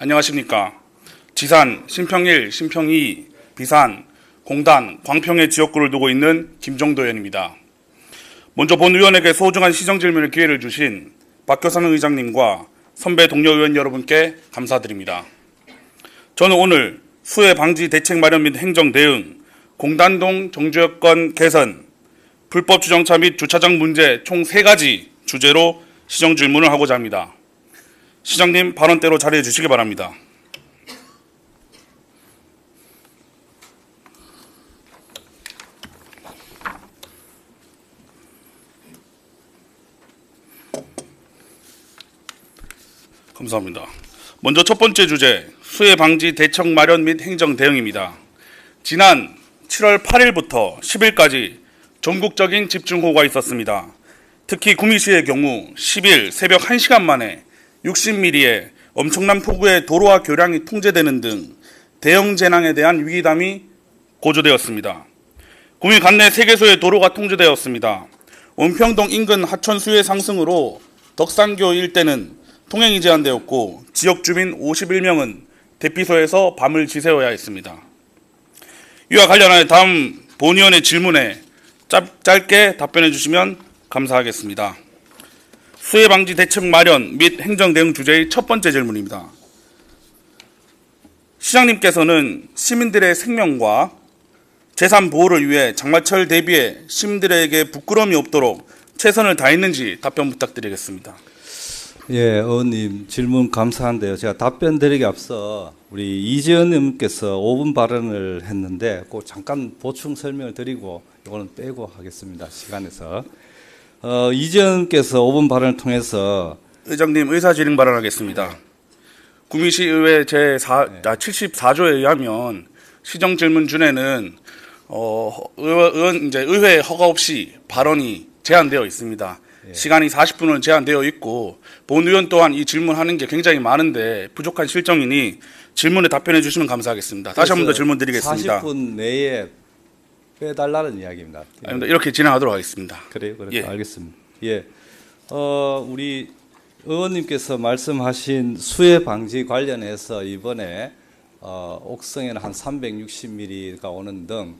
안녕하십니까. 지산, 신평1, 신평2, 비산, 공단, 광평의 지역구를 두고 있는 김종도 의원입니다. 먼저 본 의원에게 소중한 시정질문의 기회를 주신 박교선 의장님과 선배 동료 의원 여러분께 감사드립니다. 저는 오늘 수해 방지 대책 마련 및 행정 대응, 공단동 정주여건 개선, 불법 주정차 및 주차장 문제 총 3가지 주제로 시정질문을 하고자 합니다. 시장님 발언대로 자리해 주시기 바랍니다. 감사합니다. 먼저 첫 번째 주제, 수해 방지 대책 마련 및 행정 대응입니다. 지난 7월 8일부터 10일까지 전국적인 집중호우가 있었습니다. 특히 구미시의 경우 10일 새벽 1시간 만에 60mm의 엄청난 폭우의 도로와 교량이 통제되는 등 대형 재난에 대한 위기감이 고조되었습니다. 구미 관내 3개소의 도로가 통제되었습니다. 원평동 인근 하천 수해 상승으로 덕산교 일대는 통행이 제한되었고 지역 주민 51명은 대피소에서 밤을 지새워야 했습니다. 이와 관련하여 다음 본의원의 질문에 짧게 답변해 주시면 감사하겠습니다. 수해 방지 대책 마련 및 행정 대응 주제의 첫 번째 질문입니다. 시장님께서는 시민들의 생명과 재산 보호를 위해 장마철 대비해 시민들에게 부끄러움이 없도록 최선을 다했는지 답변 부탁드리겠습니다. 예, 의원님 질문 감사한데요. 제가 답변 드리기 앞서 우리 이재현 의원님께서 5분 발언을 했는데 꼭 잠깐 보충 설명을 드리고 이거는 빼고 하겠습니다. 시간에서. 이재현께서 5분 발언을 통해서 의장님 의사진행 발언하겠습니다. 구미시 의회 제74조에 의하면 시정 질문 중에는 의회 허가 없이 발언이 제한되어 있습니다. 예. 시간이 40분을 제한되어 있고 본 의원 또한 이 질문하는 게 굉장히 많은데 부족한 실정이니 질문에 답변해 주시면 감사하겠습니다. 다시 한 번 더 질문 드리겠습니다. 40분 내에 빼달라는 이야기입니다. 아닙니다. 이렇게 진행하도록 하겠습니다. 그래요? 예. 알겠습니다. 예. 우리 의원님께서 말씀하신 수해 방지 관련해서 이번에 옥성에는 한 360mm가 오는 등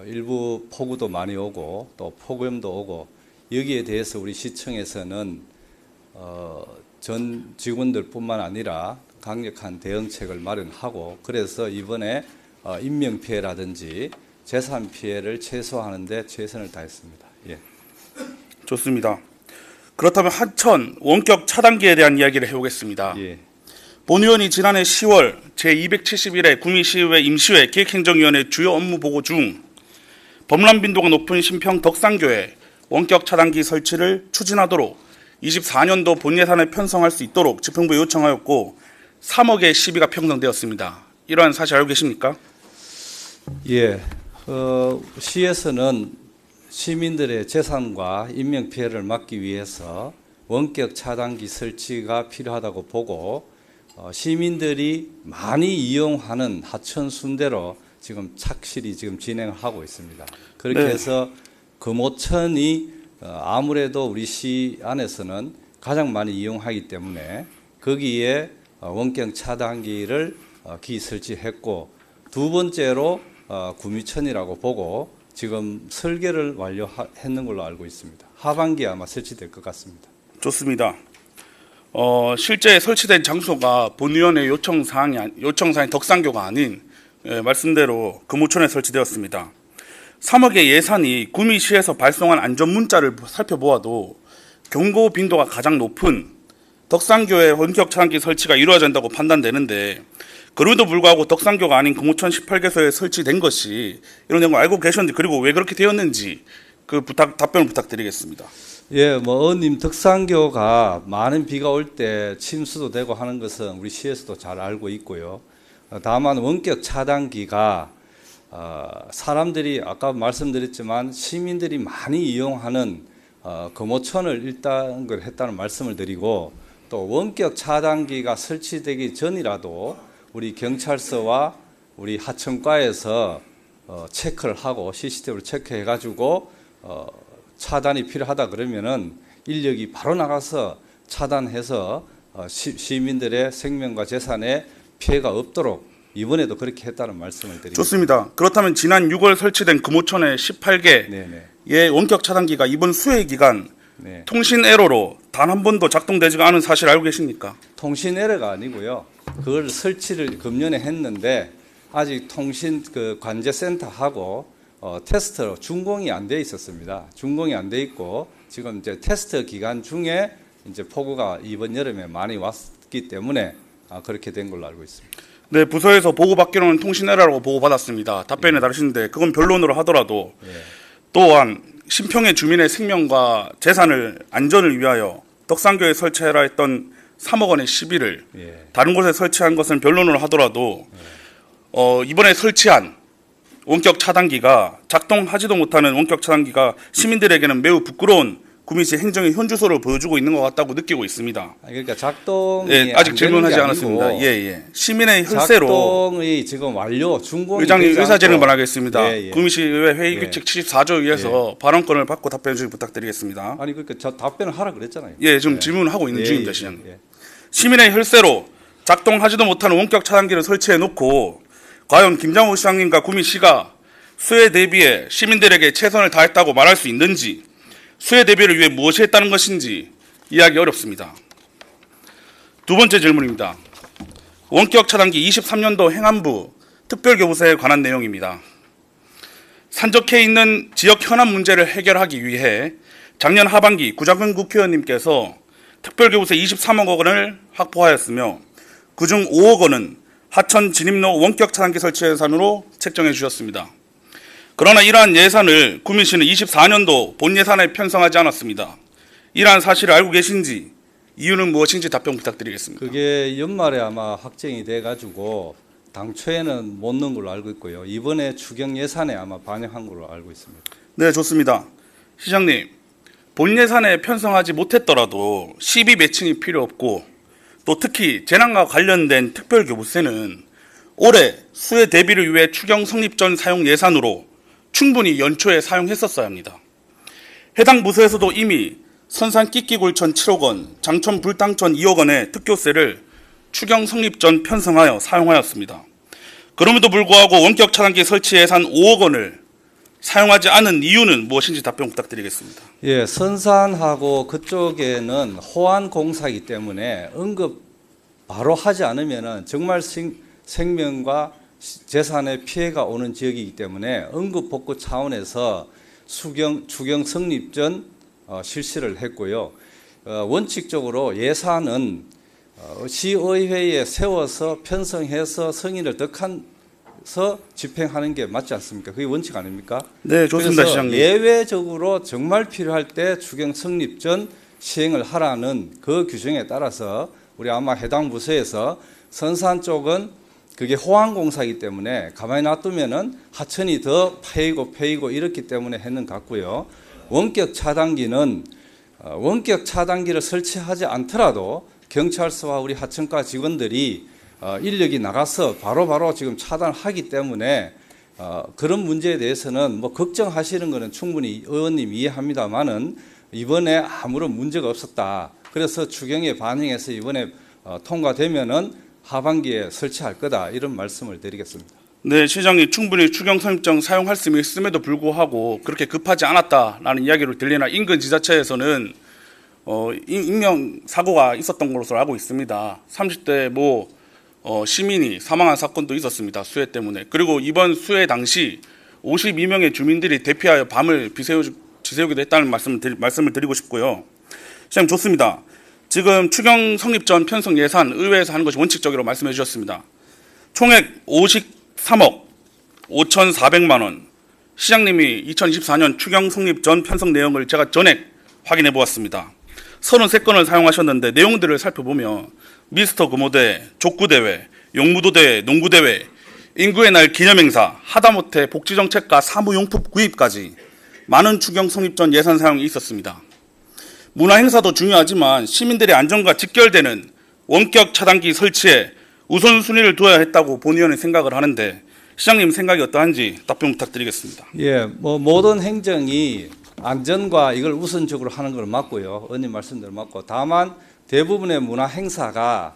일부 폭우도 많이 오고 또 폭염도 오고 여기에 대해서 우리 시청에서는 전 직원들뿐만 아니라 강력한 대응책을 마련하고 그래서 이번에 인명피해라든지 재산 피해를 최소화하는 데 최선을 다했습니다. 예. 좋습니다. 그렇다면 하천 원격 차단기에 대한 이야기를 해보겠습니다. 예. 본 의원이 지난해 10월 제271회 구미시의회 임시회 기획행정위원회 주요 업무 보고 중 범람 빈도가 높은 신평 덕산교에 원격 차단기 설치를 추진하도록 24년도 본 예산에 편성할 수 있도록 집행부에 요청하였고 3억의 시비가 편성되었습니다. 이러한 사실 알고 계십니까? 예. 시에서는 시민들의 재산과 인명피해를 막기 위해서 원격 차단기 설치가 필요하다고 보고 시민들이 많이 이용하는 하천 순대로 지금 착실히 지금 진행을 하고 있습니다. 그렇게 해서 금오천이 아무래도 우리 시 안에서는 가장 많이 이용하기 때문에 거기에 원격 차단기를 설치했고 두 번째로 구미천이라고 보고 지금 설계를 완료했는 걸로 알고 있습니다. 하반기에 아마 설치될 것 같습니다. 좋습니다. 실제 설치된 장소가 본 의원의 요청사항이 덕산교가 아닌 말씀대로 금오천에 설치되었습니다. 3억의 예산이 구미시에서 발송한 안전문자를 살펴보아도 경고 빈도가 가장 높은 덕산교의 원격 차단기 설치가 이루어진다고 판단되는데 그럼에도 불구하고 덕산교가 아닌 금오천 18개소에 설치된 것이 이런 내용을 알고 계셨는지 그리고 왜 그렇게 되었는지 답변을 부탁드리겠습니다. 예, 의원님 덕산교가 많은 비가 올 때 침수도 되고 하는 것은 우리 시에서도 잘 알고 있고요. 다만 원격 차단기가 사람들이 아까 말씀드렸지만 시민들이 많이 이용하는 금오천을 일단 했다는 말씀을 드리고 또 원격 차단기가 설치되기 전이라도 우리 경찰서와 우리 하천과에서 체크를 하고 CCTV를 체크해가지고 차단이 필요하다 그러면은 인력이 바로 나가서 차단해서 시민들의 생명과 재산에 피해가 없도록 이번에도 그렇게 했다는 말씀을 드립니다. 좋습니다. 그렇다면 지난 6월 설치된 금호천의 18개의 네네. 원격 차단기가 이번 수해 기간 네. 통신 에러로 단 한 번도 작동되지가 않은 사실 알고 계십니까? 통신 에러가 아니고요. 그걸 설치를 금년에 했는데 아직 통신 그 관제센터하고 테스트로 준공이 안 돼 있었습니다. 준공이 안 돼 있고 지금 이제 테스트 기간 중에 이제 폭우가 이번 여름에 많이 왔기 때문에 그렇게 된 걸로 알고 있습니다. 네, 부서에서 보고받기로는 통신 에러라고 보고받았습니다. 답변에 다르신데 그건 변론으로 하더라도 또한 신평의 주민의 생명과 재산을 안전을 위하여 덕산교에 설치해라 했던 3억 원의 시비를 다른 곳에 설치한 것은 변론으로 하더라도 이번에 설치한 원격 차단기가 작동하지도 못하는 원격 차단기가 시민들에게는 매우 부끄러운 구미시 행정의 현주소를 보여주고 있는 것 같다고 느끼고 있습니다. 그러니까 작동이 예, 아직 안 질문하지 되는 게 않았습니다. 아니고 예. 시민의 혈세로 작동이 지금 완료 준공이 의장님 되지 의사진행 않고- 바라겠습니다. 예, 예. 구미시의회 회의규칙 74조에 의해서 발언권을 받고 답변해 주시 부탁드리겠습니다. 아니 그러니까 저 답변을 하라 그랬잖아요. 예, 지금 질문을 하고 있는 중입니다, 예, 시장님. 예. 시민의 혈세로 작동하지도 못하는 원격 차단기를 설치해 놓고 과연 김장호 시장님과 구미시가 수해 대비에 시민들에게 최선을 다했다고 말할 수 있는지, 수해 대비를 위해 무엇이 했다는 것인지 이해하기 어렵습니다. 두 번째 질문입니다. 원격 차단기 23년도 행안부 특별교부세에 관한 내용입니다. 산적해 있는 지역 현안 문제를 해결하기 위해 작년 하반기 구장근 국회의원님께서 특별교부세 23억 원을 확보하였으며 그중 5억 원은 하천 진입로 원격 차단기 설치 예산으로 책정해 주셨습니다. 그러나 이러한 예산을 구미시는 24년도 본 예산에 편성하지 않았습니다. 이러한 사실을 알고 계신지 이유는 무엇인지 답변 부탁드리겠습니다. 그게 연말에 아마 확정이 돼가지고 당초에는 못 넣은 걸로 알고 있고요. 이번에 추경 예산에 아마 반영한 걸로 알고 있습니다. 네, 좋습니다. 시장님, 본 예산에 편성하지 못했더라도 시비 매칭이 필요 없고 또 특히 재난과 관련된 특별교부세는 올해 수해 대비를 위해 추경 성립 전 사용 예산으로 충분히 연초에 사용했었어야 합니다. 해당 부서에서도 이미 선산 끼끼굴천 7억 원, 장천 불탕천 2억 원의 특교세를 추경 성립 전 편성하여 사용하였습니다. 그럼에도 불구하고 원격 차단기 설치 예산 5억 원을 사용하지 않은 이유는 무엇인지 답변 부탁드리겠습니다. 예, 선산하고 그쪽에는 호안 공사이기 때문에 응급 바로 하지 않으면은 정말 생명과 재산에 피해가 오는 지역이기 때문에 응급 복구 차원에서 추경 성립 전 실시를 했고요. 원칙적으로 예산은 시의회에 세워서 편성해서 승인을 덕한서 집행하는 게 맞지 않습니까? 그게 원칙 아닙니까? 네, 좋습니다, 그래서 시장님. 예외적으로 정말 필요할 때 추경 성립 전 시행을 하라는 그 규정에 따라서 우리 아마 해당 부서에서 선산 쪽은 그게 호황공사이기 때문에 가만히 놔두면은 하천이 더 패이고 이렇기 때문에 했는 것 같고요. 원격 차단기는 원격 차단기를 설치하지 않더라도 경찰서와 우리 하천과 직원들이 인력이 나가서 바로바로 지금 차단하기 때문에 그런 문제에 대해서는 뭐 걱정하시는 것은 충분히 의원님 이해합니다만은 이번에 아무런 문제가 없었다. 그래서 추경에 반영해서 이번에 통과되면은 하반기에 설치할 거다 이런 말씀을 드리겠습니다. 네, 시장님 충분히 추경 선입정 사용할 수 있음에도 불구하고 그렇게 급하지 않았다라는 이야기로 들리나 인근 지자체에서는 인명 사고가 있었던 것으로 알고 있습니다. 30대 시민이 사망한 사건도 있었습니다. 수해 때문에. 그리고 이번 수해 당시 52명의 주민들이 대피하여 밤을 지새우기도 했다는 말씀을 드리고 싶고요. 시장님 좋습니다. 지금 추경 성립 전 편성 예산 의회에서 하는 것이 원칙적으로 말씀해 주셨습니다. 총액 53억 5,400만 원. 시장님이 2024년 추경 성립 전 편성 내용을 제가 전액 확인해 보았습니다. 33건을 사용하셨는데 내용들을 살펴보면 미스터 금호대, 족구대회, 용무도대회, 농구대회, 인구의 날 기념행사, 하다못해 복지정책과 사무용품 구입까지 많은 추경 성립 전 예산 사용이 있었습니다. 문화행사도 중요하지만 시민들의 안전과 직결되는 원격 차단기 설치에 우선순위를 두어야 했다고 본 의원은 생각을 하는데 시장님 생각이 어떠한지 답변 부탁드리겠습니다. 예, 모든 행정이 안전과 이걸 우선적으로 하는 걸 맞고요. 의원님 말씀대로 맞고 다만 대부분의 문화 행사가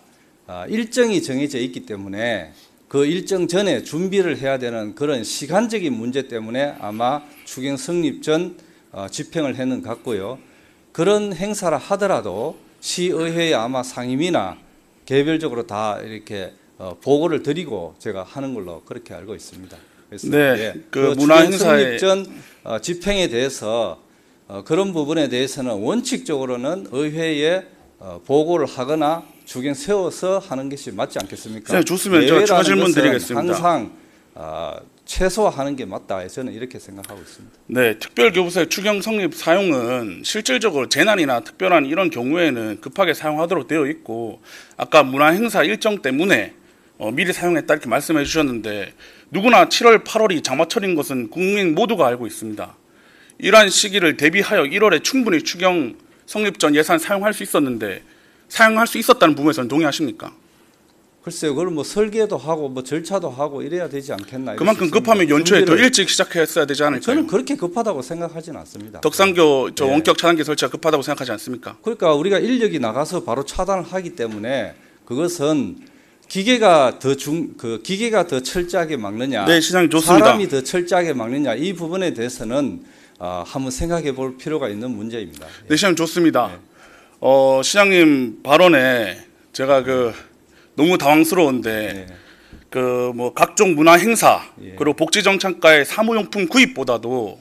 일정이 정해져 있기 때문에 그 일정 전에 준비를 해야 되는 그런 시간적인 문제 때문에 아마 추경 성립 전 집행을 했는 것 같고요. 그런 행사를 하더라도 시의회에 아마 상임위나 개별적으로 다 이렇게 보고를 드리고 제가 하는 걸로 그렇게 알고 있습니다. 그래서 네, 그 문화 추경 행사에 성립 전 집행에 대해서 그런 부분에 대해서는 원칙적으로는 의회에 보고를 하거나 추경 세워서 하는 것이 맞지 않겠습니까? 네, 좋습니다. 제가 예외라는 추가 질문 것은 드리겠습니다. 항상 최소화하는 게 맞다. 저는 이렇게 생각하고 있습니다. 네, 특별교부세 추경 성립 사용은 실질적으로 재난이나 특별한 이런 경우에는 급하게 사용하도록 되어 있고, 아까 문화 행사 일정 때문에 미리 사용했다 이렇게 말씀해 주셨는데, 누구나 7월, 8월이 장마철인 것은 국민 모두가 알고 있습니다. 이러한 시기를 대비하여 1월에 충분히 추경 성립 전 예산 사용할 수 있었는데, 사용할 수 있었다는 부분에서는 동의하십니까? 글쎄요, 그걸 뭐 설계도 하고 뭐 절차도 하고 이래야 되지 않겠나. 그만큼 급하면 연초에 더 일찍 시작했어야 되지 않을까요? 저는 그렇게 급하다고 생각하지는 않습니다. 덕산교 네. 원격 차단기 설치가 급하다고 생각하지 않습니까? 그러니까 우리가 인력이 나가서 바로 차단을 하기 때문에 그것은 기계가 더 철저하게 막느냐, 네, 시장님 좋습니다. 사람이 더 철저하게 막느냐, 이 부분에 대해서는 한번 생각해 볼 필요가 있는 문제입니다. 네, 시장님 좋습니다. 네. 시장님 발언에 제가 너무 당황스러운데 네. 뭐 각종 문화 행사 예. 그리고 복지정창과의 사무용품 구입보다도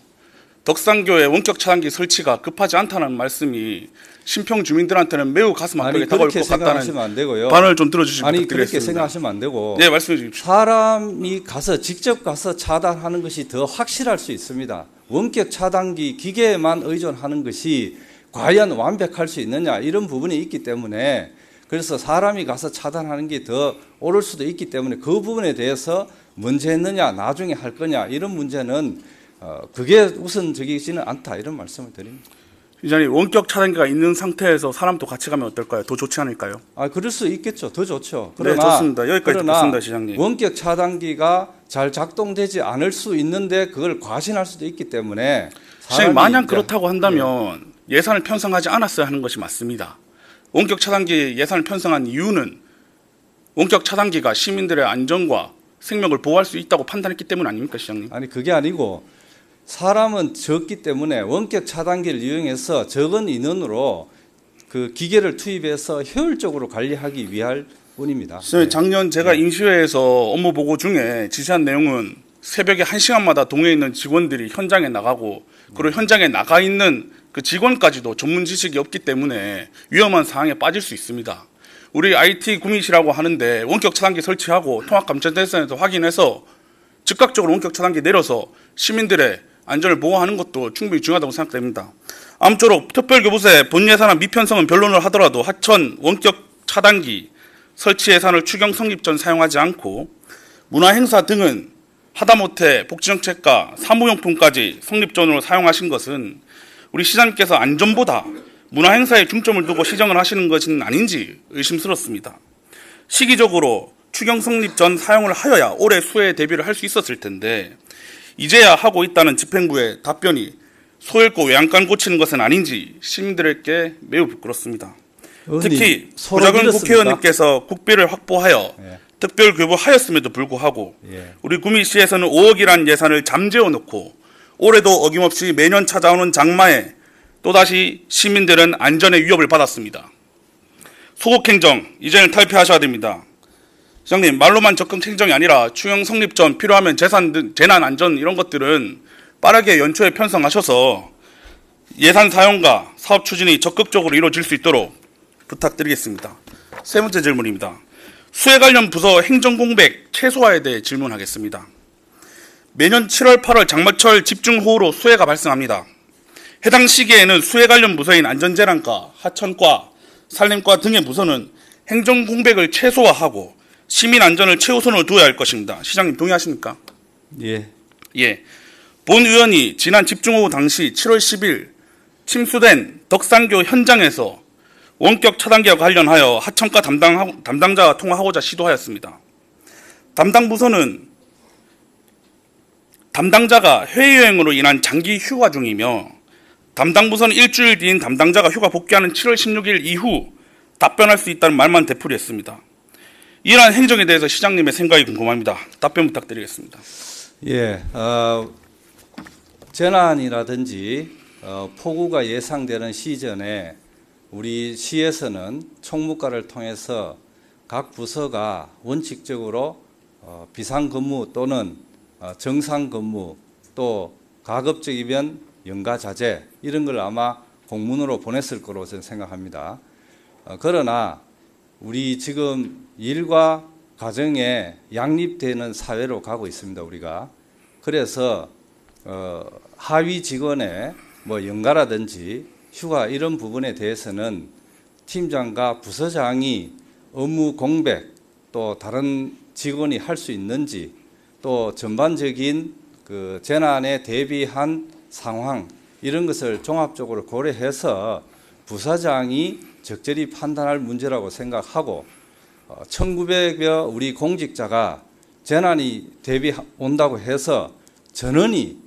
덕산교의 원격 차단기 설치가 급하지 않다는 말씀이 신평 주민들한테는 매우 가슴 아프게 아니 다가올 그렇게 것 생각하시면 같다는 안 되고요. 반응을 좀 들어주시기 아니 부탁드리겠습니다. 그렇게 생각하시면 안 되고 네, 말씀해 주십시오. 사람이 직접 가서 차단하는 것이 더 확실할 수 있습니다. 원격 차단기 기계에만 의존하는 것이 과연 완벽할 수 있느냐 이런 부분이 있기 때문에 그래서 사람이 가서 차단하는 게 더 옳을 수도 있기 때문에 그 부분에 대해서 먼저 했느냐 나중에 할 거냐 이런 문제는 그게 우선적이지는 않다 이런 말씀을 드립니다. 시장님 원격 차단기가 있는 상태에서 사람도 같이 가면 어떨까요? 더 좋지 않을까요? 그럴 수 있겠죠. 더 좋죠. 네, 좋습니다. 여기까지 듣겠습니다, 시장님. 원격 차단기가 잘 작동되지 않을 수 있는데 그걸 과신할 수도 있기 때문에 시장님 만약 이제- 그렇다고 한다면 예산을 편성하지 않았어야 하는 것이 맞습니다. 원격 차단기 예산을 편성한 이유는 원격 차단기가 시민들의 안전과 생명을 보호할 수 있다고 판단했기 때문 아닙니까, 시장님? 아니 그게 아니고 사람은 적기 때문에 원격 차단기를 이용해서 적은 인원으로 그 기계를 투입해서 효율적으로 관리하기 위할 뿐입니다. 시장님, 작년 제가 임시회에서 업무 보고 중에 지시한 내용은 새벽에 1시간마다 동해에 있는 직원들이 현장에 나가고 그리고 현장에 나가 있는 그 직원까지도 전문 지식이 없기 때문에 위험한 상황에 빠질 수 있습니다. 우리 IT 구미시라고 하는데 원격 차단기 설치하고 통합감찰대센에서 확인해서 즉각적으로 원격 차단기 내려서 시민들의 안전을 보호하는 것도 충분히 중요하다고 생각됩니다. 아무쪼록 특별교부세 본 예산안 미편성은 변론을 하더라도 하천 원격 차단기 설치 예산을 추경 성립 전 사용하지 않고 문화행사 등은 하다못해 복지정책과 사무용품까지 성립 전으로 사용하신 것은 우리 시장님께서 안전보다 문화행사에 중점을 두고 시정을 하시는 것은 아닌지 의심스럽습니다. 시기적으로 추경 성립 전 사용을 하여야 올해 수해 대비를 할 수 있었을 텐데 이제야 하고 있다는 집행부의 답변이 소잃고 외양간 고치는 것은 아닌지 시민들에게 매우 부끄럽습니다. 특히 부작은 국회의원님께서 국비를 확보하여 예. 특별교부하였음에도 불구하고 예. 우리 구미시에서는 5억이라는 예산을 잠재워 놓고 올해도 어김없이 매년 찾아오는 장마에 또다시 시민들은 안전의 위협을 받았습니다. 소극행정 이제는 탈피하셔야 됩니다. 시장님, 말로만 적극 행정이 아니라 추경 성립 전 필요하면 재난 안전 이런 것들은 빠르게 연초에 편성하셔서 예산 사용과 사업 추진이 적극적으로 이루어질 수 있도록 부탁드리겠습니다. 세 번째 질문입니다. 수해 관련 부서 행정 공백 최소화에 대해 질문하겠습니다. 매년 7월, 8월 장마철 집중호우로 수해가 발생합니다. 해당 시기에는 수해 관련 부서인 안전재난과, 하천과, 산림과 등의 부서는 행정 공백을 최소화하고 시민 안전을 최우선으로 두어야 할 것입니다. 시장님 동의하십니까? 예. 예. 본 의원이 지난 집중호우 당시 7월 10일 침수된 덕산교 현장에서 원격 차단기와 관련하여 하천과 담당자와 통화하고자 시도하였습니다. 담당 부서는 담당자가 해외여행으로 인한 장기 휴가 중이며 담당 부서는 일주일 뒤인 담당자가 휴가 복귀하는 7월 16일 이후 답변할 수 있다는 말만 되풀이했습니다. 이러한 행정에 대해서 시장님의 생각이 궁금합니다. 답변 부탁드리겠습니다. 예, 재난이라든지 폭우가 예상되는 시즌에 우리 시에서는 총무과를 통해서 각 부서가 원칙적으로 비상근무 또는 정상근무 또 가급적이면 연가자재 이런 걸 아마 공문으로 보냈을 거로 저는 생각합니다. 그러나 우리 지금 일과 가정에 양립되는 사회로 가고 있습니다. 우리가. 그래서 하위 직원의 뭐 연가라든지 휴가 이런 부분에 대해서는 팀장과 부서장이 업무 공백 또 다른 직원이 할 수 있는지 또 전반적인 그 재난에 대비한 상황 이런 것을 종합적으로 고려해서 부사장이 적절히 판단할 문제라고 생각하고 1900여 우리 공직자가 재난이 온다고 해서 전원이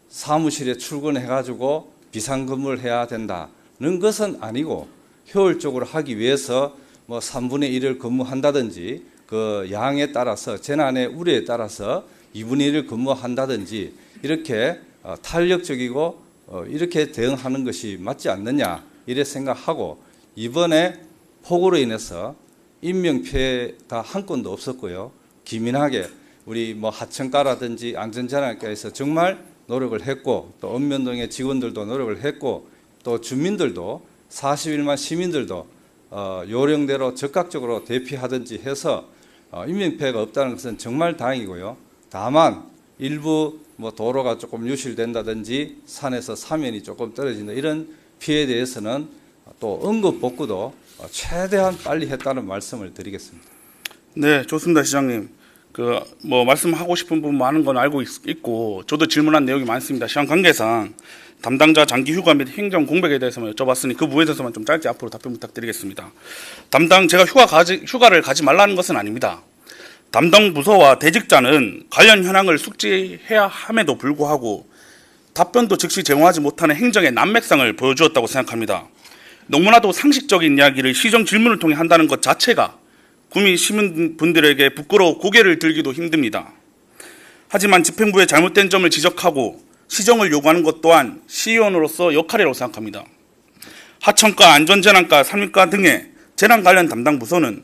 사무실에 출근해가지고 비상근무를 해야 된다는 것은 아니고 효율적으로 하기 위해서 뭐 3분의 1을 근무한다든지 그 양에 따라서 재난의 우려에 따라서 2분의 1을 근무한다든지 이렇게 탄력적이고 이렇게 대응하는 것이 맞지 않느냐 이래 생각하고 이번에 폭우로 인해서 인명피해가 한 건도 없었고요. 기민하게 우리 뭐 하청과라든지 안전재난과에서 정말 노력을 했고 또 읍면동의 직원들도 노력을 했고 또 주민들도 41만 시민들도 요령대로 적극적으로 대피하든지 해서 인명피해가 없다는 것은 정말 다행이고요. 다만 일부 뭐 도로가 조금 유실된다든지 산에서 사면이 조금 떨어진다 이런 피해에 대해서는 또 응급복구도 최대한 빨리 했다는 말씀을 드리겠습니다. 네, 좋습니다, 시장님. 뭐 말씀하고 싶은 부분 많은 건 알고 있고 저도 질문한 내용이 많습니다. 시간 관계상 담당자 장기 휴가 및 행정 공백에 대해서만 여쭤봤으니 그 부분에 대해서만 좀 짧게 앞으로 답변 부탁드리겠습니다. 제가 휴가를 가지 말라는 것은 아닙니다. 담당 부서와 대직자는 관련 현황을 숙지해야 함에도 불구하고 답변도 즉시 제공하지 못하는 행정의 난맥상을 보여주었다고 생각합니다. 너무나도 상식적인 이야기를 시정 질문을 통해 한다는 것 자체가 구미 시민분들에게 부끄러워 고개를 들기도 힘듭니다. 하지만 집행부의 잘못된 점을 지적하고 시정을 요구하는 것 또한 시의원으로서 역할이라고 생각합니다. 하청과, 안전재난과, 산림과 등의 재난 관련 담당 부서는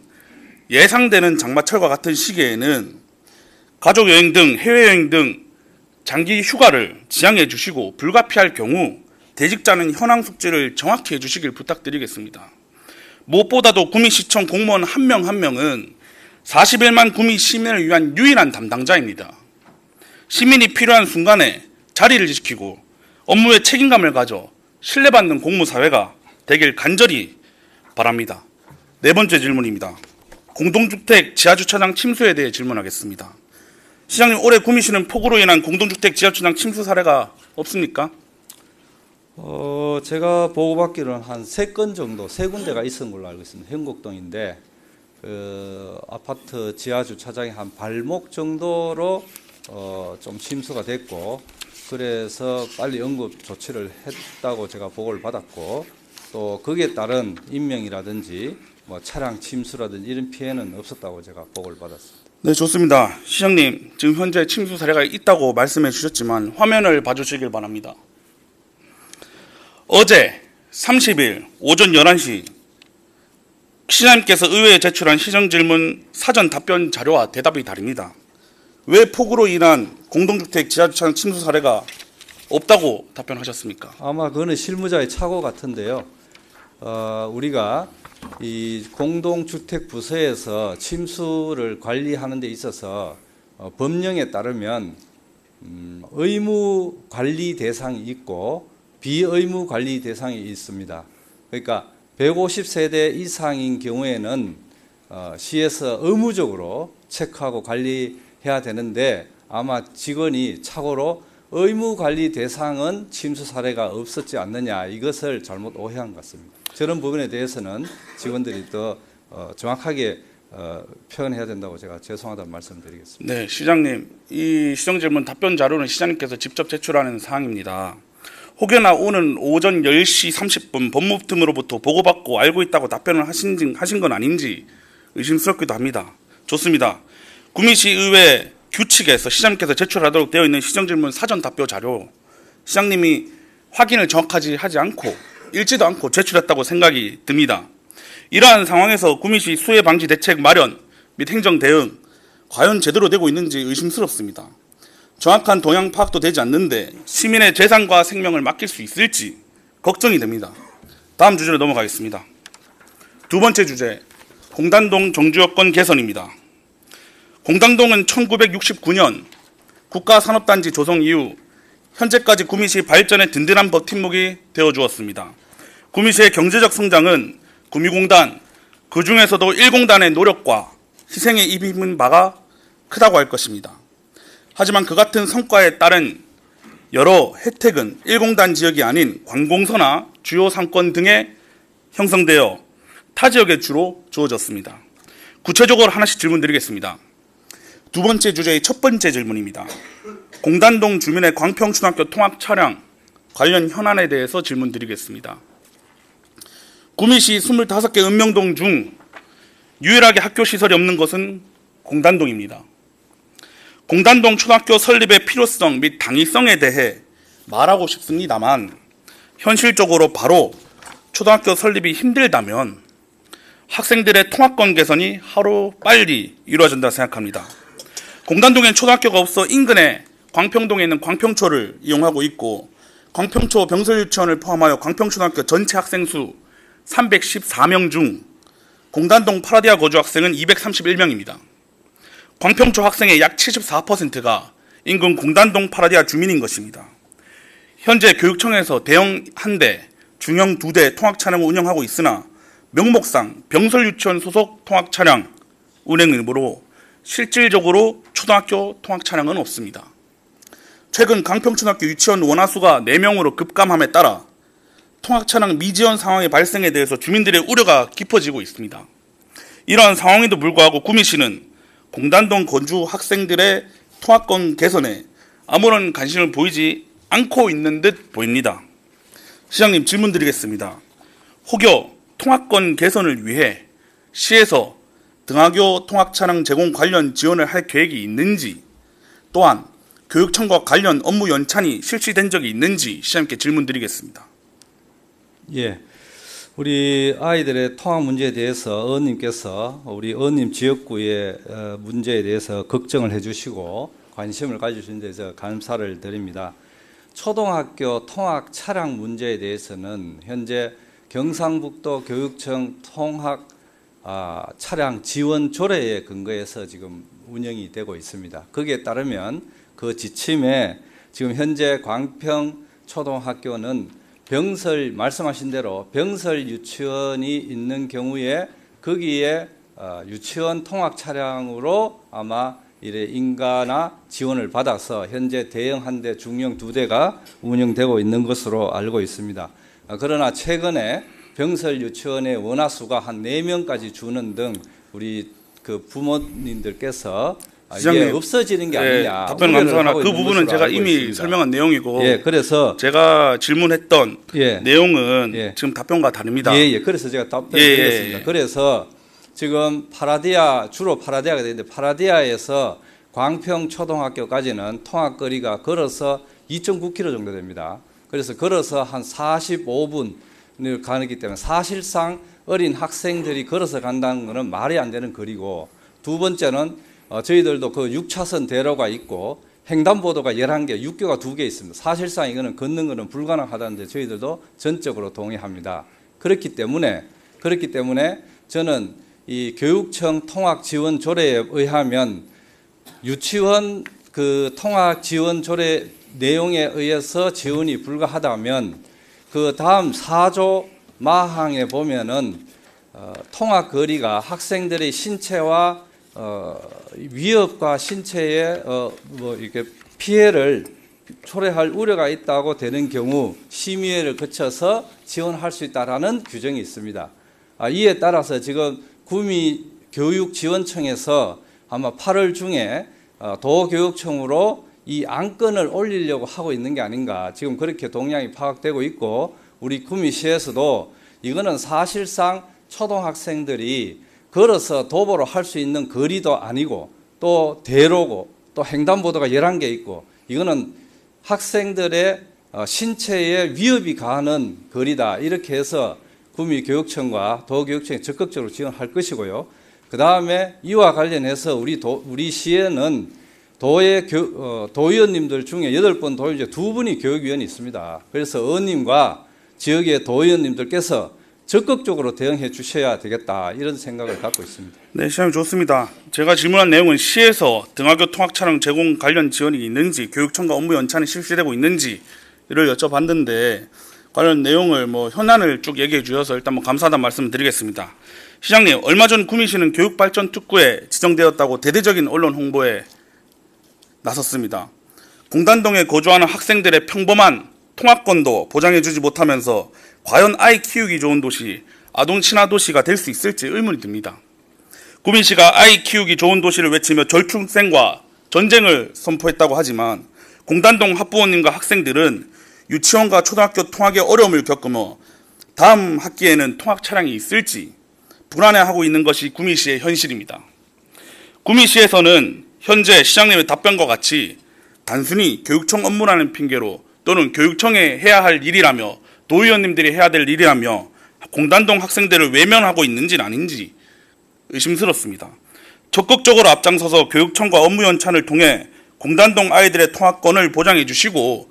예상되는 장마철과 같은 시기에는 가족여행 등 해외여행 등 장기 휴가를 지양해 주시고 불가피할 경우 대직자는 현황 숙지를 정확히 해주시길 부탁드리겠습니다. 무엇보다도 구미시청 공무원 한 명 한 명은 41만 구미 시민을 위한 유일한 담당자입니다. 시민이 필요한 순간에 자리를 지키고 업무에 책임감을 가져 신뢰받는 공무사회가 되길 간절히 바랍니다. 네 번째 질문입니다. 공동주택 지하주차장 침수에 대해 질문하겠습니다. 시장님, 올해 구미시는 폭우로 인한 공동주택 지하주차장 침수 사례가 없습니까? 제가 보고받기로는 한 3건 정도, 3군데가 있었던 걸로 알고 있습니다. 행곡동인데 아파트 지하주차장이 한 발목 정도로 좀 침수가 됐고 그래서 빨리 응급 조치를 했다고 제가 보고를 받았고 또 거기에 따른 인명이라든지 뭐 차량 침수라든지 이런 피해는 없었다고 제가 보고를 받았습니다. 네, 좋습니다. 시장님, 지금 현재 침수 사례가 있다고 말씀해 주셨지만 화면을 봐주시길 바랍니다. 어제 30일 오전 11시 시장님께서 의회에 제출한 시정질문 사전 답변 자료와 대답이 다릅니다. 왜 폭우로 인한 공동주택 지하주차장 침수 사례가 없다고 답변하셨습니까? 아마 그거는 실무자의 착오 같은데요. 우리가 이 공동주택 부서에서 침수를 관리하는 데 있어서 법령에 따르면 의무 관리 대상이 있고 비의무 관리 대상이 있습니다. 그러니까 150세대 이상인 경우에는 시에서 의무적으로 체크하고 관리해야 되는데 아마 직원이 착오로 의무 관리 대상은 침수 사례가 없었지 않느냐 이것을 잘못 오해한 것 같습니다. 저런 부분에 대해서는 직원들이 더 정확하게 표현해야 된다고 제가 죄송하다는 말씀드리겠습니다. 네, 시장님, 이 시정질문 답변 자료는 시장님께서 직접 제출하는 사항입니다. 혹여나 오는 오전 10시 30분 법무팀으로부터 보고받고 알고 있다고 답변을 하신 건 아닌지 의심스럽기도 합니다. 좋습니다. 구미시 의회 규칙에서 시장님께서 제출하도록 되어 있는 시정질문 사전 답변 자료, 시장님이 확인을 정확하게 하지 않고 읽지도 않고 제출했다고 생각이 듭니다. 이러한 상황에서 구미시 수해 방지 대책 마련 및 행정 대응 과연 제대로 되고 있는지 의심스럽습니다. 정확한 동향 파악도 되지 않는데 시민의 재산과 생명을 맡길 수 있을지 걱정이 됩니다. 다음 주제로 넘어가겠습니다. 두 번째 주제, 공단동 정주여건 개선입니다. 공단동은 1969년 국가산업단지 조성 이후 현재까지 구미시 발전의 든든한 버팀목이 되어주었습니다. 구미시의 경제적 성장은 구미공단, 그 중에서도 1공단의 노력과 희생에 입힌 바가 크다고 할 것입니다. 하지만 그 같은 성과에 따른 여러 혜택은 1공단 지역이 아닌 관공서나 주요 상권 등에 형성되어 타 지역에 주로 주어졌습니다. 구체적으로 하나씩 질문드리겠습니다. 두 번째 주제의 첫 번째 질문입니다. 공단동 주민의 광평초등학교 통학 차량 관련 현안에 대해서 질문드리겠습니다. 구미시 25개 읍명동 중 유일하게 학교 시설이 없는 것은 공단동입니다. 공단동 초등학교 설립의 필요성 및 당위성에 대해 말하고 싶습니다만 현실적으로 바로 초등학교 설립이 힘들다면 학생들의 통학권 개선이 하루 빨리 이루어진다 생각합니다. 공단동엔 초등학교가 없어 인근에 광평동에 있는 광평초를 이용하고 있고 광평초 병설유치원을 포함하여 광평초등학교 전체 학생 수 314명 중 공단동 파라디아 거주 학생은 231명입니다. 광평초 학생의 약 74%가 인근 공단동 파라디아 주민인 것입니다. 현재 교육청에서 대형 1대, 중형 2대 통학 차량을 운영하고 있으나 명목상 병설유치원 소속 통학 차량 운행 의무로 실질적으로 초등학교 통학 차량은 없습니다. 최근 강평초등학교 유치원 원화수가 4명으로 급감함에 따라 통학 차량 미지원 상황의 발생에 대해서 주민들의 우려가 깊어지고 있습니다. 이러한 상황에도 불구하고 구미시는 공단동 거주 학생들의 통학권 개선에 아무런 관심을 보이지 않고 있는 듯 보입니다. 시장님 질문 드리겠습니다. 혹여 통학권 개선을 위해 시에서 등하교 통학 차량 제공 관련 지원을 할 계획이 있는지, 또한 교육청과 관련 업무 연찬이 실시된 적이 있는지 시장님께 질문 드리겠습니다. 예, 우리 아이들의 통학 문제에 대해서 의원님께서 우리 의원님 지역구의 문제에 대해서 걱정을 해주시고 관심을 가져주신 데 대해서 감사를 드립니다. 초등학교 통학 차량 문제에 대해서는 현재 경상북도 교육청 통학 차량 지원 조례에 근거해서 지금 운영이 되고 있습니다. 거기에 따르면 그 지침에 지금 현재 광평 초등학교는 병설 말씀하신 대로 병설 유치원이 있는 경우에 거기에 유치원 통학 차량으로 아마 이래 인가나 지원을 받아서 현재 대형 1대, 중형 2대가 운영되고 있는 것으로 알고 있습니다. 그러나 최근에 병설 유치원의 원화수가 한 4명까지 주는 등 우리 그 부모님들께서 이게 없어지는 게 아니냐. 답변 감사하나 그 부분은 제가 이미 있습니다. 설명한 내용이고, 그래서 제가 질문했던 내용은 지금 답변과 다릅니다. 그래서 제가 답변드렸습니다. 그래서 지금 주로 파라디아가 되는데 파라디아에서 광평 초등학교까지는 통학거리가 걸어서 2.9km 정도 됩니다. 그래서 걸어서 한 45분을 가기 때문에 사실상 어린 학생들이 걸어서 간다는 것은 말이 안 되는 거리고, 두 번째는 저희들도 그 6차선 대로가 있고 횡단보도가 11개, 육교가 2개 있습니다. 사실상 이거는 걷는 것은 불가능하다는데 저희들도 전적으로 동의합니다. 그렇기 때문에 저는 이 교육청 통학 지원 조례에 의하면 유치원 그 통학 지원 조례 내용에 의해서 지원이 불가하다면 그 다음 4조 마항에 보면은 통학 거리가 학생들의 신체와 위협과 신체에 이렇게 피해를 초래할 우려가 있다고 되는 경우 심의회를 거쳐서 지원할 수 있다라는 규정이 있습니다. 이에 따라서 지금 구미교육지원청에서 아마 8월 중에 도교육청으로 이 안건을 올리려고 하고 있는 게 아닌가, 지금 그렇게 동향이 파악되고 있고, 우리 구미시에서도 이거는 사실상 초등학생들이 걸어서 도보로 할 수 있는 거리도 아니고 또 대로고 또 횡단보도가 11개 있고, 이거는 학생들의 신체에 위협이 가하는 거리다, 이렇게 해서 구미교육청과 도교육청이 적극적으로 지원할 것이고요. 그 다음에 이와 관련해서 우리 시에는 도의 도의원님들 중에 8분 도의원 중에 2분이 교육위원이 있습니다. 그래서 의원님과 지역의 도의원님들께서 적극적으로 대응해 주셔야 되겠다, 이런 생각을 갖고 있습니다. 네, 시장님 좋습니다. 제가 질문한 내용은 시에서 등하교 통학 차량 제공 관련 지원이 있는지, 교육청과 업무 연차는 실시되고 있는지를 여쭤봤는데, 관련 내용을 현안을 쭉 얘기해 주셔서 일단 감사하다는 말씀을 드리겠습니다. 시장님, 얼마 전 구미시는 교육발전 특구에 지정되었다고 대대적인 언론 홍보에 나섰습니다. 공단동에 거주하는 학생들의 평범한 통학권도 보장해주지 못하면서 과연 아이 키우기 좋은 도시, 아동 친화 도시가 될 수 있을지 의문이 듭니다. 구미시가 아이 키우기 좋은 도시를 외치며 절충생과 전쟁을 선포했다고 하지만 공단동 학부모님과 학생들은 유치원과 초등학교 통학에 어려움을 겪으며 다음 학기에는 통학 차량이 있을지 불안해하고 있는 것이 구미시의 현실입니다. 구미시에서는 현재 시장님의 답변과 같이 단순히 교육청 업무라는 핑계로 또는 교육청에 해야 할 일이라며 도의원님들이 해야 될 일이라며 공단동 학생들을 외면하고 있는지는 아닌지 의심스럽습니다. 적극적으로 앞장서서 교육청과 업무 연찬을 통해 공단동 아이들의 통학권을 보장해 주시고,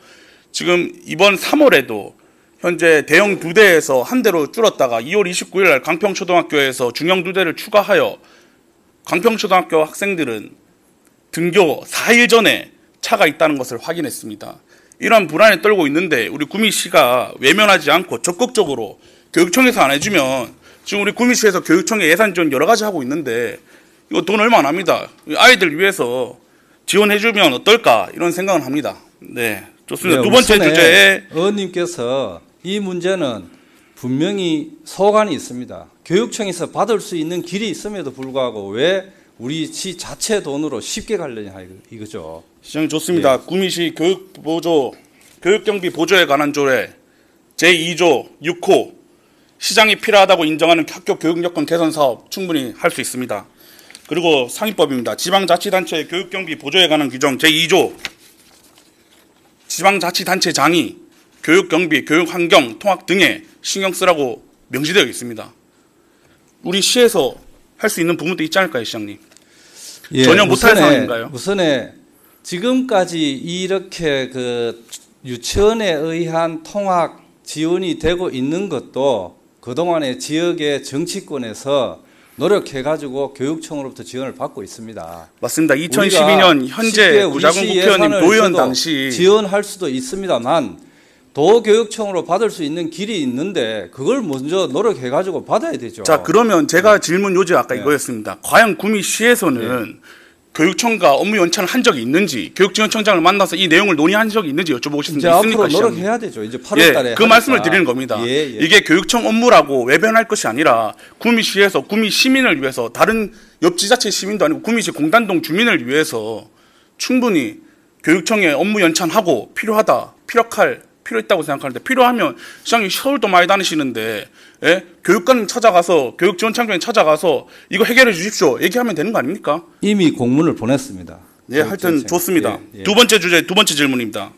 지금 이번 3월에도 현재 대형 2대에서 한 대로 줄었다가 2월 29일 날 강평초등학교에서 중형 2대를 추가하여 강평초등학교 학생들은 등교 4일 전에 차가 있다는 것을 확인했습니다. 이러한 불안에 떨고 있는데 우리 구미시가 외면하지 않고 적극적으로 교육청에서 안 해주면, 지금 우리 구미시에서 교육청에 예산 지원 여러 가지 하고 있는데 이거 돈 얼마 안 합니다. 아이들 위해서 지원해주면 어떨까, 이런 생각을 합니다. 네, 좋습니다. 네, 두 번째 주제에 의원님께서 이 문제는 분명히 소관이 있습니다. 교육청에서 받을 수 있는 길이 있음에도 불구하고 왜 우리 시 자체 돈으로 쉽게 가려냐, 이거죠. 시장님 좋습니다. 네. 구미시 교육경비 보조에 관한 조례 제2조 6호 시장이 필요하다고 인정하는 학교 교육 여건 개선 사업 충분히 할 수 있습니다. 그리고 상위법입니다. 지방자치단체 교육경비 보조에 관한 규정 제2조 지방자치단체장이 교육경비, 교육환경, 통학 등에 신경 쓰라고 명시되어 있습니다. 우리 시에서 할 수 있는 부분도 있지 않을까요, 시장님? 예, 전혀 못할 상황인가요? 우선에 지금까지 이렇게 유치원에 의한 통학 지원이 되고 있는 것도 그동안에 지역의 정치권에서 노력해가지고 교육청으로부터 지원을 받고 있습니다. 맞습니다. 2012년 현재 구자군 국회의원님 도의원 당시 지원할 수도 있습니다만 도교육청으로 받을 수 있는 길이 있는데 그걸 먼저 노력해가지고 받아야 되죠. 자, 그러면 제가 질문 요지 아까 네. 이거였습니다. 과연 구미시에서는 교육청과 업무 연찬을 한 적이 있는지, 교육지원청장을 만나서 이 내용을 논의한 적이 있는지 여쭤보고 싶습니다. 이제 앞으로 노력해야 되죠. 이제 8월 달에. 그 말씀을 드리는 겁니다. 이게 교육청 업무라고 외변할 것이 아니라 구미시에서 구미 시민을 위해서, 다른 옆 지자체 시민도 아니고 구미시 공단동 주민을 위해서 충분히 교육청에 업무 연찬하고 필요 있다고 생각하는데, 필요하면 시장님 서울도 많이 다니시는데 교육관 찾아가서, 교육지원청장에 찾아가서 이거 해결해 주십시오 얘기하면 되는 거 아닙니까? 이미 공문을 보냈습니다. 네, 하여튼 좋습니다. 예. 두 번째 질문입니다.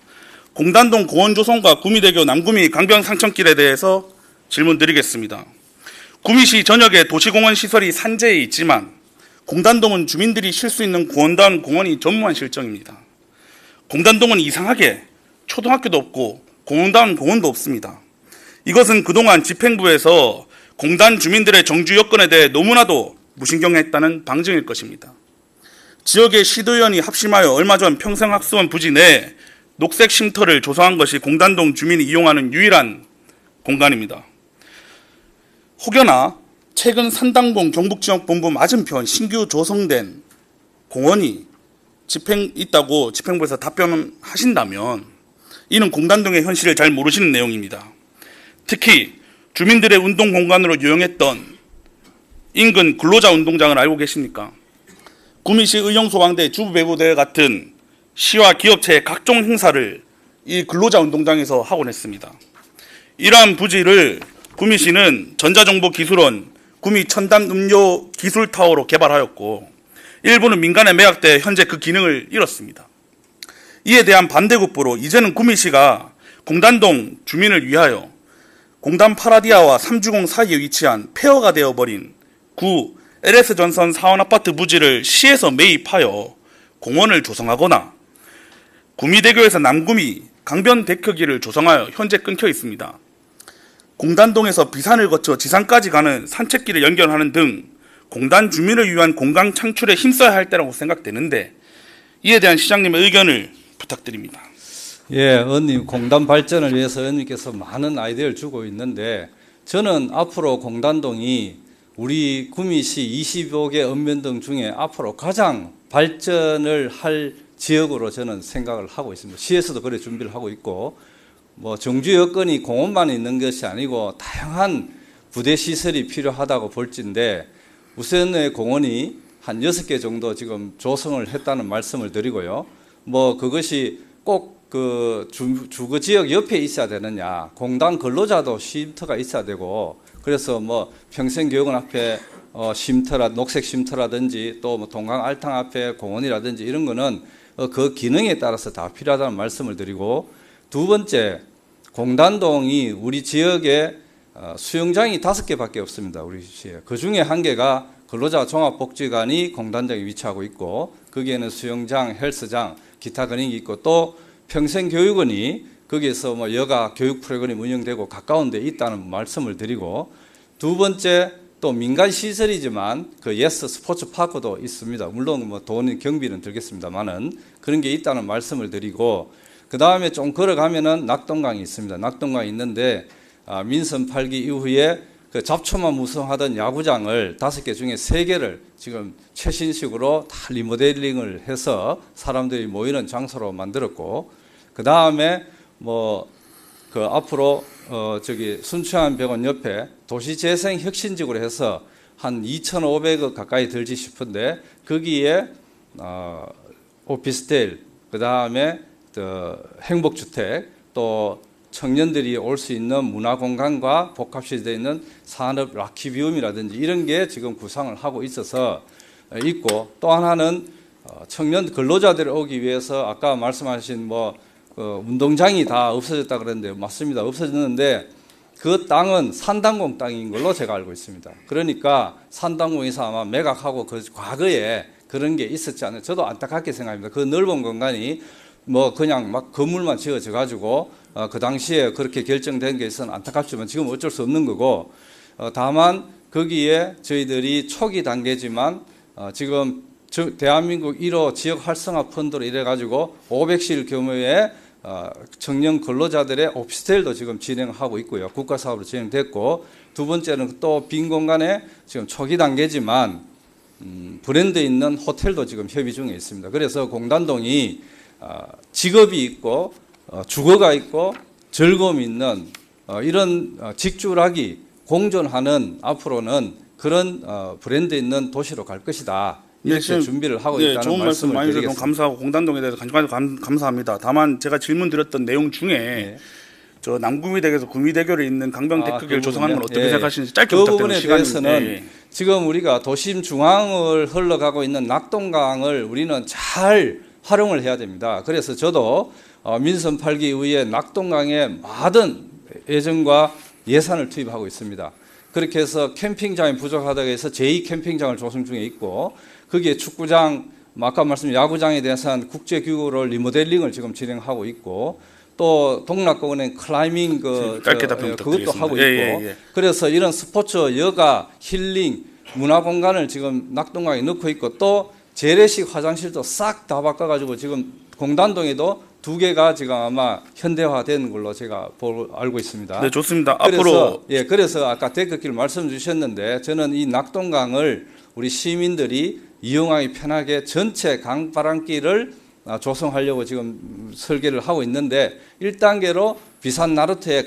공단동 고원조성과 구미대교 남구미 강변 상천길에 대해서 질문 드리겠습니다. 구미시 전역에 도시공원 시설이 산재해 있지만 공단동은 주민들이 쉴 수 있는 공원다운 공원이 전무한 실정입니다. 공단동은 이상하게 초등학교도 없고 공원다운 공원도 없습니다. 이것은 그동안 집행부에서 공단 주민들의 정주 여건에 대해 너무나도 무신경했다는 방증일 것입니다. 지역의 시도위원이 합심하여 얼마 전 평생학습원 부지 내 녹색 쉼터를 조성한 것이 공단동 주민이 이용하는 유일한 공간입니다. 혹여나 최근 산당봉 경북지역본부 맞은편 신규 조성된 공원이 있다고 집행부에서 답변하신다면 이는 공단동의 현실을 잘 모르시는 내용입니다. 특히 주민들의 운동 공간으로 유용했던 인근 근로자 운동장을 알고 계십니까? 구미시 의정소방대 주부배구대회 같은 시와 기업체의 각종 행사를 이 근로자 운동장에서 하곤 했습니다. 이러한 부지를 구미시는 전자정보기술원 구미 첨단음료 기술타워로 개발하였고 일부는 민간에 매각돼 현재 그 기능을 잃었습니다. 이에 대한 반대급부로 이제는 구미시가 공단동 주민을 위하여 공단 파라디아와 3주공 사이에 위치한 폐허가 되어버린 구 LS전선 사원아파트 부지를 시에서 매입하여 공원을 조성하거나 구미대교에서 남구미 강변대교기를 조성하여 현재 끊겨 있습니다. 공단동에서 비산을 거쳐 지산까지 가는 산책길을 연결하는 등 공단 주민을 위한 공간 창출에 힘써야 할 때라고 생각되는데 이에 대한 시장님의 의견을 부탁드립니다. 예, 의원님 공단 발전을 위해서 의원님께서 많은 아이디어를 주고 있는데 저는 앞으로 공단동이 우리 구미시 25개 읍면동 중에 앞으로 가장 발전을 할 지역으로 저는 생각을 하고 있습니다. 시에서도 그래 준비를 하고 있고 뭐 정주 여건이 공원만 있는 것이 아니고 다양한 부대 시설이 필요하다고 볼진데 우선의 공원이 한 6개 정도 지금 조성을 했다는 말씀을 드리고요. 뭐 그것이 꼭 그 주거 지역 옆에 있어야 되느냐. 공단 근로자도 쉼터가 있어야 되고 그래서 뭐 평생교육원 앞에 녹색 쉼터라든지 또 뭐 동강 알탕 앞에 공원이라든지 이런 거는 그 기능에 따라서 다 필요하다는 말씀을 드리고 두 번째 공단동이 우리 지역에 수영장이 5개밖에 없습니다. 우리 시에. 그 중에 한 개가 근로자 종합복지관이 공단동에 위치하고 있고 거기에는 수영장, 헬스장, 기타 근육이 있고 또 평생교육원이 거기에서 뭐 여가 교육 프로그램이 운영되고 가까운 데 있다는 말씀을 드리고 두 번째 또 민간 시설이지만 그 예스 스포츠 파크도 있습니다. 물론 뭐 돈 경비는 들겠습니다만은 그런 게 있다는 말씀을 드리고 그 다음에 좀 걸어가면은 낙동강이 있습니다. 낙동강이 있는데 민선 8기 이후에 그 잡초만 무성하던 야구장을 5개 중에 3개를 지금 최신식으로 다 리모델링을 해서 사람들이 모이는 장소로 만들었고 그 다음에 뭐 그 앞으로 순천한 병원 옆에 도시재생 혁신지구로 해서 한 2,500억 가까이 들지 싶은데 거기에 오피스텔 그 다음에 행복주택 또 청년들이 올 수 있는 문화공간과 복합시설이 되어 있는 산업 라키비움이라든지 이런 게 지금 구상을 하고 있어서 있고 또 하나는 청년 근로자들이 오기 위해서 아까 말씀하신 뭐 운동장이 다 없어졌다 그랬는데 맞습니다. 없어졌는데 그 땅은 산당공 땅인 걸로 제가 알고 있습니다. 그러니까 산당공에서 아마 매각하고 그 과거에 그런 게 있었지 않나요? 저도 안타깝게 생각합니다. 그 넓은 공간이 뭐 그냥 막 건물만 지어져 가지고 그 당시에 그렇게 결정된 게 있어서 안타깝지만 지금 어쩔 수 없는 거고 다만 거기에 저희들이 초기 단계지만 지금 대한민국 1호 지역 활성화 펀드로 이래 가지고 500실 규모의 청년 근로자들의 오피스텔도 지금 진행하고 있고요. 국가사업으로 진행됐고 두 번째는 또 빈 공간에 지금 초기 단계지만 브랜드 있는 호텔도 지금 협의 중에 있습니다. 그래서 공단동이 직업이 있고 주거가 있고 즐거움이 있는 이런 직주락이 공존하는 앞으로는 그런 브랜드 있는 도시로 갈 것이다. 이렇게 준비를 하고 있다는 좋은 말씀 많이 주셔서 드리겠습니다. 감사하고 공단동에 대해서 감사합니다. 다만 제가 질문 드렸던 내용 중에 저 남구미대교에서 구미대교를 잇는 강변대교기를 조성하는 건 어떻게 생각하시는지 짧게 그 부탁드립니다. 부분에 대해서는 지금 우리가 도심 중앙을 흘러가고 있는 낙동강을 우리는 잘 활용을 해야 됩니다. 그래서 저도 민선 8기 이후에 낙동강에 많은 애정과 예산을 투입하고 있습니다. 그렇게 해서 캠핑장이 부족하다고 해서 제2캠핑장을 조성 중에 있고 거기에 축구장, 아까 말씀 야구장에 대해서는 국제기구로 리모델링을 지금 진행하고 있고 또 동락공원에 클라이밍 그것도 하고 있고 그래서 이런 스포츠, 여가, 힐링, 문화공간을 지금 낙동강에 넣고 있고 또 재래식 화장실도 싹 다 바꿔가지고 지금 공단동에도 2개가 지금 아마 현대화된 걸로 제가 알고 있습니다. 네, 좋습니다. 앞으로 그래서 아까 데크길 말씀 주셨는데 저는 이 낙동강을 우리 시민들이 이용하기 편하게 전체 강바람길을 조성하려고 지금 설계를 하고 있는데 1단계로 비산 나루트의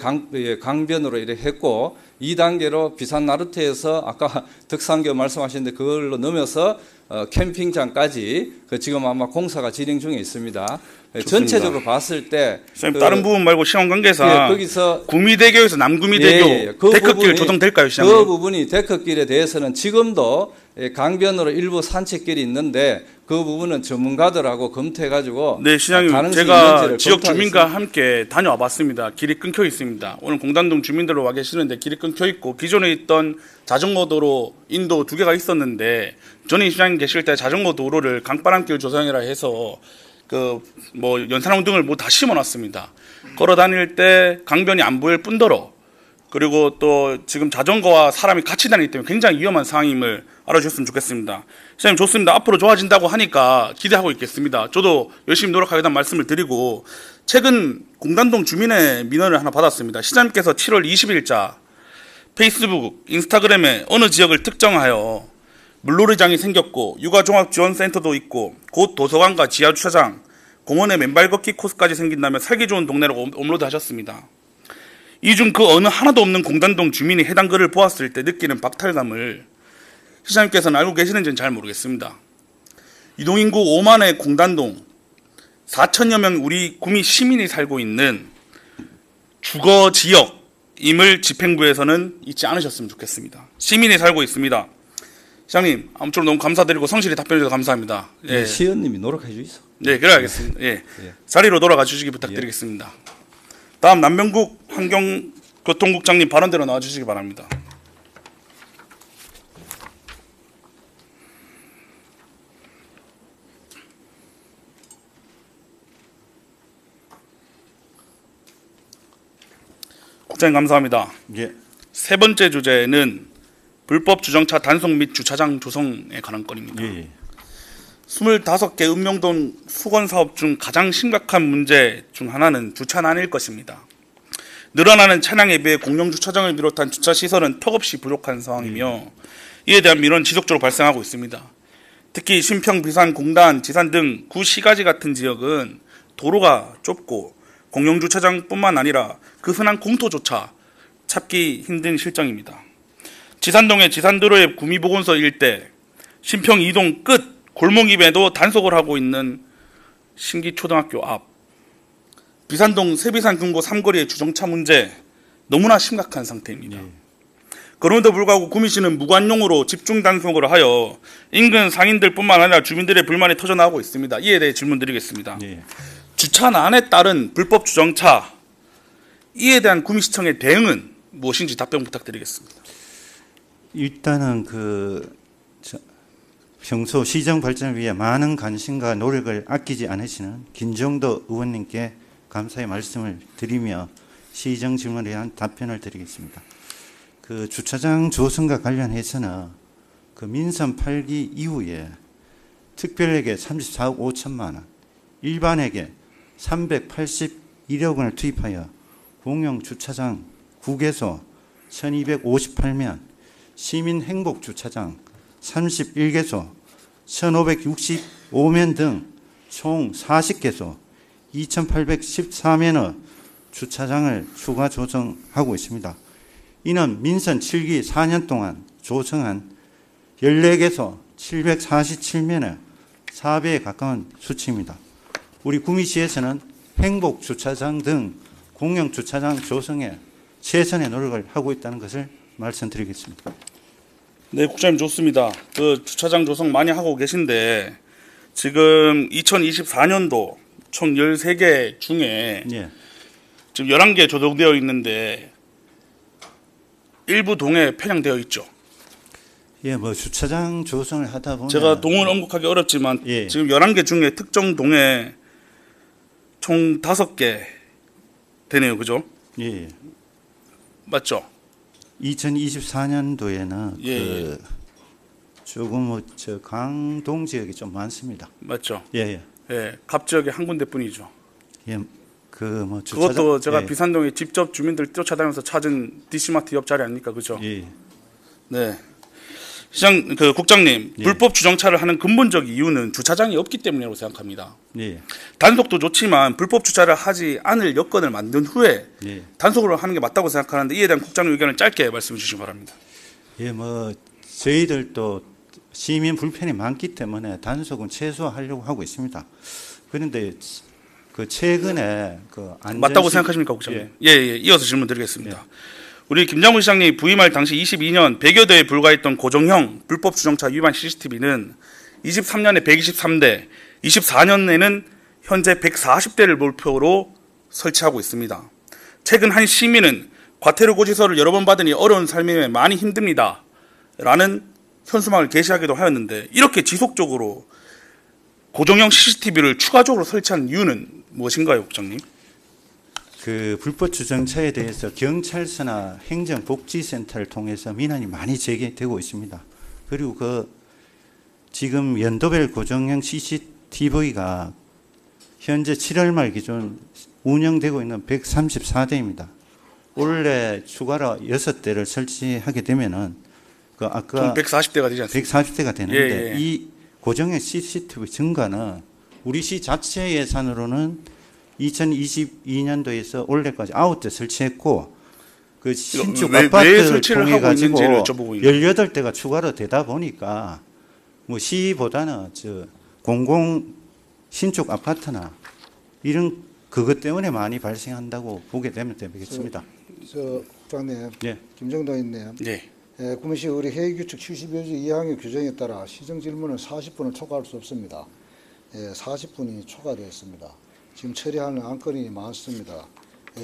강변으로 이렇게 했고 2단계로 비산 나루트에서 아까 덕산교 말씀하셨는데 그걸로 넘어서 캠핑장까지 지금 아마 공사가 진행 중에 있습니다. 좋습니다. 전체적으로 봤을 때 시장님 다른 부분 말고 시험 관계상 거기서 구미대교에서 남구미대교 그 데크길 부분이, 조성될까요, 시장님? 그 부분이 데크길에 대해서는 지금도 강변으로 일부 산책길이 있는데 그 부분은 전문가들하고 검토해가지고 네, 시장님 가능성이 제가 있는지를 지역 검토하겠습니다. 주민과 함께 다녀와 봤습니다. 길이 끊겨 있습니다. 오늘 공단동 주민들로 와 계시는데 길이 끊겨 있고 기존에 있던 자전거 도로 인도 2개가 있었는데 전에 시장님 계실 때 자전거 도로를 강바람길 조성이라 해서 연산홍 등을 다 심어놨습니다. 걸어 다닐 때 강변이 안 보일 뿐더러 그리고 또 지금 자전거와 사람이 같이 다니기 때문에 굉장히 위험한 상황임을 알아주셨으면 좋겠습니다. 시장님 좋습니다. 앞으로 좋아진다고 하니까 기대하고 있겠습니다. 저도 열심히 노력하겠다는 말씀을 드리고 최근 공단동 주민의 민원을 하나 받았습니다. 시장님께서 7월 20일자 페이스북, 인스타그램에 어느 지역을 특정하여 물놀이장이 생겼고 육아종합지원센터도 있고 곧 도서관과 지하주차장, 공원에 맨발 걷기 코스까지 생긴다며 살기 좋은 동네라고 업로드 하셨습니다. 이 중 그 어느 하나도 없는 공단동 주민이 해당 글을 보았을 때 느끼는 박탈감을 시장님께서는 알고 계시는지는 잘 모르겠습니다. 유동인구 5만의 공단동 4천여 명 우리 구미 시민이 살고 있는 주거 지역임을 집행부에서는 잊지 않으셨으면 좋겠습니다. 시민이 살고 있습니다. 시장님 아무쪼록 너무 감사드리고 성실히 답변해 주셔서 감사합니다. 예. 네, 시의원님이 노력해 주이소. 네, 그래야겠습니다. 예. 자리로 돌아가 주시기 부탁드리겠습니다. 다음 남명국 환경교통국장님 발언대로 나와 주시기 바랍니다. 국장님 감사합니다. 예. 세 번째 주제는 불법 주정차 단속 및 주차장 조성에 관한 건입니다. 예. 25개 읍명동 수건 사업 중 가장 심각한 문제 중 하나는 주차난일 것입니다. 늘어나는 차량에 비해 공영 주차장을 비롯한 주차 시설은 턱없이 부족한 상황이며 이에 대한 민원은 지속적으로 발생하고 있습니다. 특히 신평, 비산, 공단, 지산 등 구시가지 같은 지역은 도로가 좁고 공영 주차장뿐만 아니라 그 흔한 공터조차 찾기 힘든 실정입니다. 지산동의 지산도로의 구미보건소 일대, 신평 2동 끝 골목입에도 단속을 하고 있는 신기초등학교 앞, 비산동 세비산 금고 3거리의 주정차 문제 너무나 심각한 상태입니다. 그럼에도 불구하고 구미시는 무관용으로 집중 단속을 하여 인근 상인들뿐만 아니라 주민들의 불만이 터져나오고 있습니다. 이에 대해 질문드리겠습니다. 주차난에 따른 불법 주정차, 이에 대한 구미시청의 대응은 무엇인지 답변 부탁드리겠습니다. 일단은 평소 시정 발전을 위해 많은 관심과 노력을 아끼지 않으시는 김정도 의원님께 감사의 말씀을 드리며 시정 질문에 대한 답변을 드리겠습니다. 주차장 조성과 관련해서는 민선 8기 이후에 특별에게 34억 5천만 원, 일반에게 381억 원을 투입하여 공영 주차장 9개소 1258면, 시민 행복 주차장 31개소 1565면 등 총 40개소 2814면의 주차장을 추가 조성하고 있습니다. 이는 민선 7기 4년 동안 조성한 14개소 747면의 4배에 가까운 수치입니다. 우리 구미시에서는 행복 주차장 등 공영 주차장 조성에 최선의 노력을 하고 있다는 것을 말씀드리겠습니다. 네, 국장님 좋습니다. 주차장 조성 많이 하고 계신데 지금 2024년도 총 13개 중에 지금 11개 조성되어 있는데 일부 동에 편향되어 있죠. 예, 주차장 조성을 하다 보면 제가 동을 언급하기 어렵지만 지금 11개 중에 특정 동에 총 5개 되네요. 그죠? 예. 맞죠? 2024년도에는 조금 강동 지역이 좀 많습니다. 맞죠? 예. 갑 지역에 한 군데뿐이죠. 예. 그것도 제가 비산동에 직접 주민들 쫓아다니면서 찾은 DC마트 옆 자리 아닙니까? 그죠? 예. 네. 국장님, 불법 주정차를 하는 근본적 이유는 주차장이 없기 때문이라고 생각합니다. 단속도 좋지만 불법 주차를 하지 않을 여건을 만든 후에 단속을 하는 게 맞다고 생각하는데 이에 대한 국장님 의견을 짧게 말씀해 주시기 바랍니다. 저희들도 시민 불편이 많기 때문에 단속은 최소화하려고 하고 있습니다. 그런데 그 최근에 그 맞다고 생각하십니까, 국장님? 예, 이어서 질문 드리겠습니다. 우리 김장훈 시장님 부임할 당시 22년 100여 대에 불과했던 고정형 불법 주정차 위반 CCTV는 23년에 123대, 24년에는 현재 140대를 목표로 설치하고 있습니다. 최근 한 시민은 과태료 고지서를 여러 번 받으니 어려운 삶에 많이 힘듭니다. 라는 현수막을 게시하기도 하였는데, 이렇게 지속적으로 고정형 CCTV를 추가적으로 설치한 이유는 무엇인가요, 국장님? 그 불법 주정차에 대해서 경찰서나 행정복지센터를 통해서 민원이 많이 제기되고 있습니다. 그리고 그 지금 연도별 고정형 CCTV가 현재 7월 말 기준 운영되고 있는 134대입니다. 올해 추가로 6대를 설치하게 되면은 그 아까 140대가 되지 않습니까? 140대가 되는데 예. 이 고정형 CCTV 증가는 우리 시 자체 예산으로는 2022년도에서 올해까지 9대 설치했고 그 신축 왜 아파트를 설치를 통해 하고 가지고 있는지를 여쭤보고 있는 18대가 추가로 되다 보니까 뭐 시보다는 저 공공 신축 아파트나 이런 그것 때문에 많이 발생한다고 보게 되면 되겠습니다. 국장님, 예. 김정도 있네요. 네. 구미시 우리 회의규칙 71조 2항의 규정에 따라 시정 질문은 40분을 초과할 수 없습니다. 40분이 초과되었습니다. 지금 처리하는 안건이 많습니다.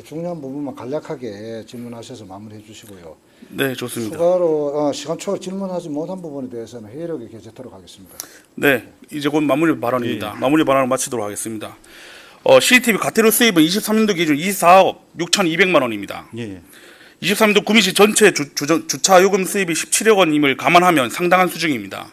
중요한 부분만 간략하게 질문하셔서 마무리해 주시고요. 네, 좋습니다. 추가로 시간 초과 질문하지 못한 부분에 대해서는 회의록에 게재토록 하겠습니다. 네, 이제 곧 마무리 발언입니다. 마무리 발언을 마치도록 하겠습니다. CCTV 과태료 수입은 23년도 기준 24억 6,200만 원입니다. 예. 23년도 구미시 전체 주차 요금 수입이 17억 원임을 감안하면 상당한 수준입니다.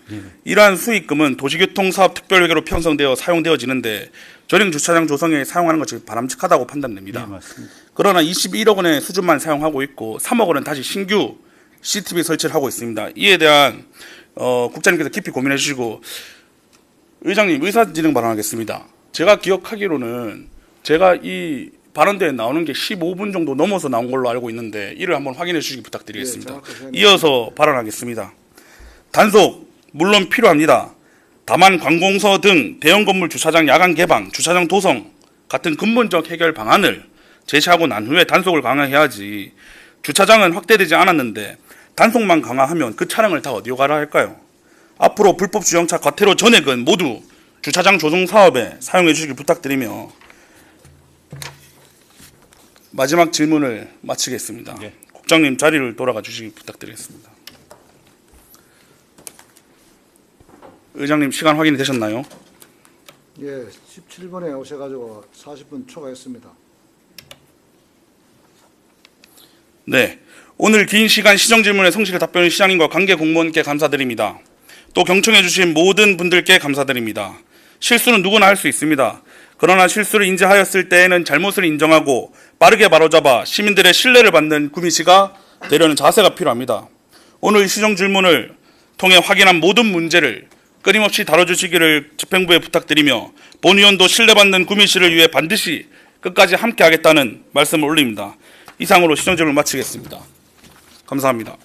이러한 수익금은 도시교통사업특별회계로 편성되어 사용되어지는데 전용 주차장 조성에 사용하는 것이 바람직하다고 판단됩니다. 예, 맞습니다. 그러나 21억 원의 수준만 사용하고 있고 3억 원은 다시 신규 CCTV 설치를 하고 있습니다. 이에 대한 국장님께서 깊이 고민해 주시고, 의장님 의사진행 발언하겠습니다. 제가 기억하기로는 제가 이 발언대에 나오는 게 15분 정도 넘어서 나온 걸로 알고 있는데 이를 한번 확인해 주시기 부탁드리겠습니다. 이어서 발언하겠습니다. 단속 물론 필요합니다. 다만 관공서 등 대형 건물 주차장 야간 개방, 주차장 도성 같은 근본적 해결 방안을 제시하고 난 후에 단속을 강화해야지, 주차장은 확대되지 않았는데 단속만 강화하면 그 차량을 다 어디로 가라 할까요? 앞으로 불법 주정차 과태료 전액은 모두 주차장 조성 사업에 사용해 주시길 부탁드리며 마지막 질문을 마치겠습니다. 네. 국장님 자리를 돌아가 주시기 부탁드리겠습니다. 의장님 시간 확인이 되셨나요? 예, 17분에 오셔가지고 40분 초과했습니다. 네. 오늘 긴 시간 시정질문에 성실히 답변해 주신 시장님과 관계 공무원께 감사드립니다. 또 경청해 주신 모든 분들께 감사드립니다. 실수는 누구나 할 수 있습니다. 그러나 실수를 인지하였을 때에는 잘못을 인정하고 빠르게 바로잡아 시민들의 신뢰를 받는 구미시가 되려는 자세가 필요합니다. 오늘 시정질문을 통해 확인한 모든 문제를 끊임없이 다뤄주시기를 집행부에 부탁드리며 본위원도 신뢰받는 구미시를 위해 반드시 끝까지 함께하겠다는 말씀을 올립니다. 이상으로 시정질문을 마치겠습니다. 감사합니다.